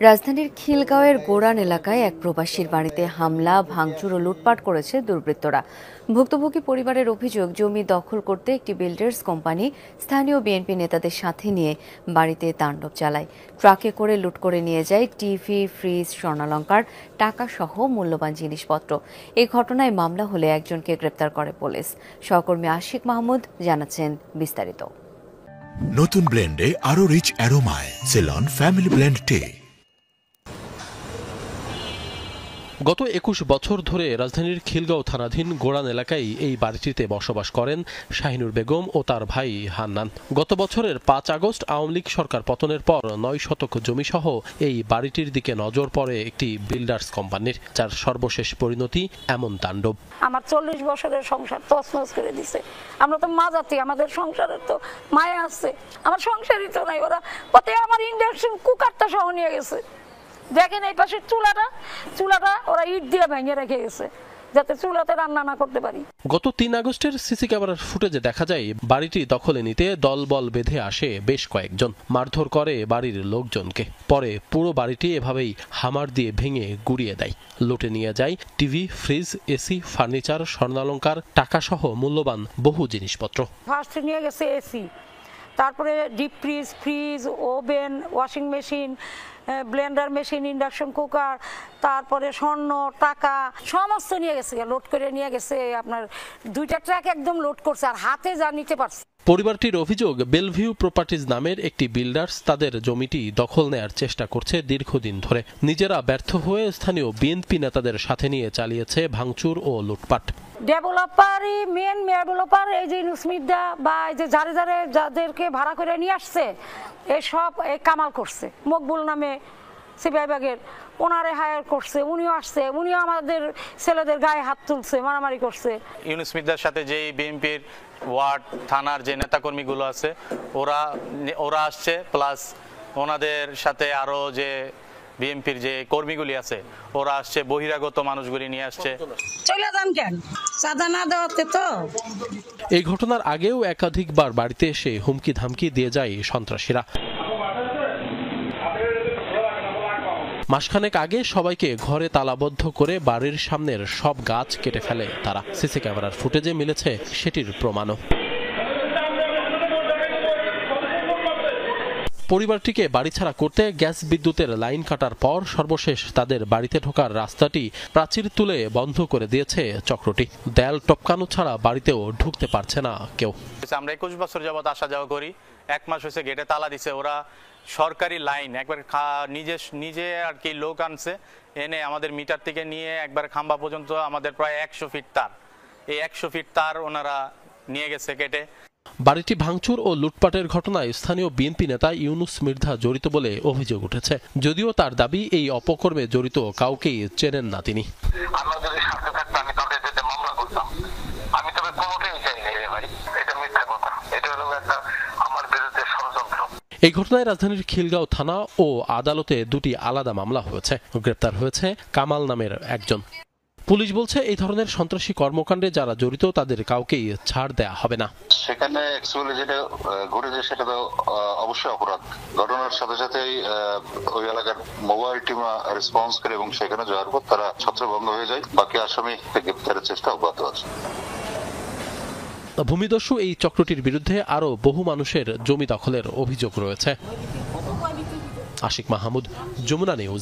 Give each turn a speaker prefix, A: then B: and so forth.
A: রাজধানীর খিলগাঁওয়ের গোরান এলাকায় এক প্রবাসীর বাড়িতে হামলা, ভাঙচুর ও লুটপাট করেছে দুর্বৃত্তরা। ভুক্তভোগী পরিবারের অভিযোগ, জমি দখল করতে একটি বিল্ডার্স কোম্পানি স্থানীয় বিএনপি নেতাদের সাথে নিয়ে বাড়িতে তাণ্ডব চালায়। ট্রাকে করে লুট করে নিয়ে যায় টিভি, ফ্রিজ, স্বর্ণালংকার, টাকাসহ মূল্যবান জিনিসপত্র। এই ঘটনায় মামলা হলে একজনকে গ্রেপ্তার করে পুলিশ। সহকর্মী আশিক মাহমুদ জানাচ্ছেন বিস্তারিত।
B: নতুন ব্লেন্ডে আরো রিচ অ্যারোমায় সেলন ফ্যামিলি ব্লেন্ড টে।
C: গত ২১ বছর ধরে রাজধানীর খিলগাঁও থানাধীন গোরান এলাকায় এই বাড়িটিতে বসবাস করেন শাহিনুর বেগম ও তার ভাই হান্নান। গত বছরের ৫ আগস্ট আওয়ামী লীগ সরকার পতনের পর ৯ শতক জমিসহ এই বাড়িটির দিকে নজর পড়ে একটি বিল্ডার্স কোম্পানির, যার সর্বশেষ পরিণতি এমন তাণ্ডব।
D: আমার ৪০ বছরের সংসার তছনছ করে দিছে। আমরা তো মা জাতি, আমাদের সংসারের তো মায়া আছে, আমার সংসারই তো নাই। ওরা পথে আমার ইন্ডাকশন কুকারটা সহ নিয়ে গেছে। দেখেন এই পাশের চুলাটা ওরা ইট দিয়ে ভেঙে রেখে গেছে যাতে চুলাতে রান্না না করতে পারি।
C: গত ৩ আগস্টের সিসি ক্যামেরার ফুটেজে দেখা যায় বাড়িটি দখলে নিতে দলবল বেঁধে আসে বেশ কয়েকজন, মারধর করে বাড়ির লোকজনকে। পরে পুরো বাড়িটি এভাবেই হামার দিয়ে ভেঙে গুড়িয়ে দেয়। লুটে নিয়ে যায় টিভি, ফ্রিজ, এসি, ফার্নিচার, স্বর্ণালংকার, টাকাসহ মূল্যবান বহু জিনিসপত্র।
D: ফার্স্ট নিয়ে গেছে এসি, তারপরে deep fridge, oven, washing machine, Blender machine, induction cooker, তারপরে স্বর্ণ, টাকা সমস্ত নিয়ে গেছে, লোড করে নিয়ে গেছে। আপনার 2টা ট্রাক একদম লোড করছে, আর হাতে যা নিতে পারছে।
C: পরিবারটির অভিযোগ, বেলভিউ প্রপার্টিজ নামের একটি বিল্ডার্স তাদের জমিটি দখল নেয়ার চেষ্টা করছে দীর্ঘদিন ধরে। নিজেরা ব্যর্থ হয়ে স্থানীয় বিএনপি নেতাদের সাথে নিয়ে চালিয়েছে ভাঙচুর ও লুটপাট।
D: মেন ডেভেলপার এই যে নুসমিদা বা এই যে যাদেরকে ভাড়া করে নিয়ে আসছে, এসব কামাল করছে। মকবুল নামে সিপাহী বাগের, ওনারে হায়ার করছে, উনিও আসছে, উনিও আমাদের ছেলেদের গায়ে হাত তুলছে, মারামারি করছে।
E: ইউনুসমিদার সাথে যে বিএনপির ওয়ার্ড থানার যে নেতাকর্মীগুলো আছে ওরা আসছে, প্লাস ওনাদের সাথে আরো যে বিএনপির যে কর্মীগুলি আছে ওরা আসছে, বহিরাগত মানুষগুলি নিয়ে আসছে।
D: চলে যান কেন, সাদা না দেওয়াতে তো।
C: এই ঘটনার আগেও একাধিকবার বাড়িতে এসে হুমকি ধামকি দিয়ে যায় সন্ত্রাসীরা। মাসখানেক আগে সবাইকে ঘরে তালাবদ্ধ করে বাড়ির সামনের সব গাছ কেটে ফেলে তারা। সিসি ক্যামেরার ফুটেজে মিলেছে সেটির প্রমাণও। পরিবারটিকে বাড়ি ছাড়া করতে গ্যাস বিদ্যুতের লাইন কাটার পর সর্বশেষ তাদের বাড়িতে ঢোকার রাস্তাটি প্রাচীর তুলে বন্ধ করে দিয়েছে চক্রটি। দেয়াল টপকানো ছাড়া বাড়িতেও ঢুকতে পারছে না কেউ।
E: আমরা ২১ বছর যাবত আসা যাওয়া করি, ১ মাস হয়েছে গেটে তালা দিছে ওরা। সরকারি লাইন একবার নিজে আর কি লোক আনছে, এনে আমাদের মিটার থেকে নিয়ে একবার খাম্বা পর্যন্ত আমাদের প্রায় ১০০ ফিট তার, এই ১০০ ফিট তার ওনারা নিয়ে গেছে কেটে।
C: বাড়িটি ভাঙচুর ও লুটপাটের ঘটনায় স্থানীয় বিএনপি নেতা ইউনুস মির্ধা জড়িত বলে অভিযোগ উঠেছে, যদিও তার দাবি এই অপকর্মে জড়িত কাউকেই চেনেন না তিনি। এই ঘটনায় রাজধানীর খিলগাঁও থানা ও আদালতে 2টি আলাদা মামলা হয়েছে। গ্রেপ্তার হয়েছে কামাল নামের একজন। পুলিশ বলছে এই ধরনের সন্ত্রাসী কর্মকাণ্ডে যারা জড়িত তাদের কাউকেই ছাড় দেয়া হবে না।
F: সেখানে অ্যাকচুয়ালি যেটা ঘটেছে সেটা তো অবশ্যই অপরাধ। ঘটনার সাথে সাথেই ওই এলাকার মোবাইল টিম রেসপন্স করে এবং সেখানে যাওয়ার পর তারা ছত্রভঙ্গ হয়ে যায়। বাকি আসামি গ্রেপ্তারের চেষ্টা অব্যাহত আছে।
C: ভূমিদস্যু এই চক্রটির বিরুদ্ধে আরো বহু মানুষের জমি দখলের অভিযোগ রয়েছে। আশিক মাহমুদ, যমুনা নিউজ।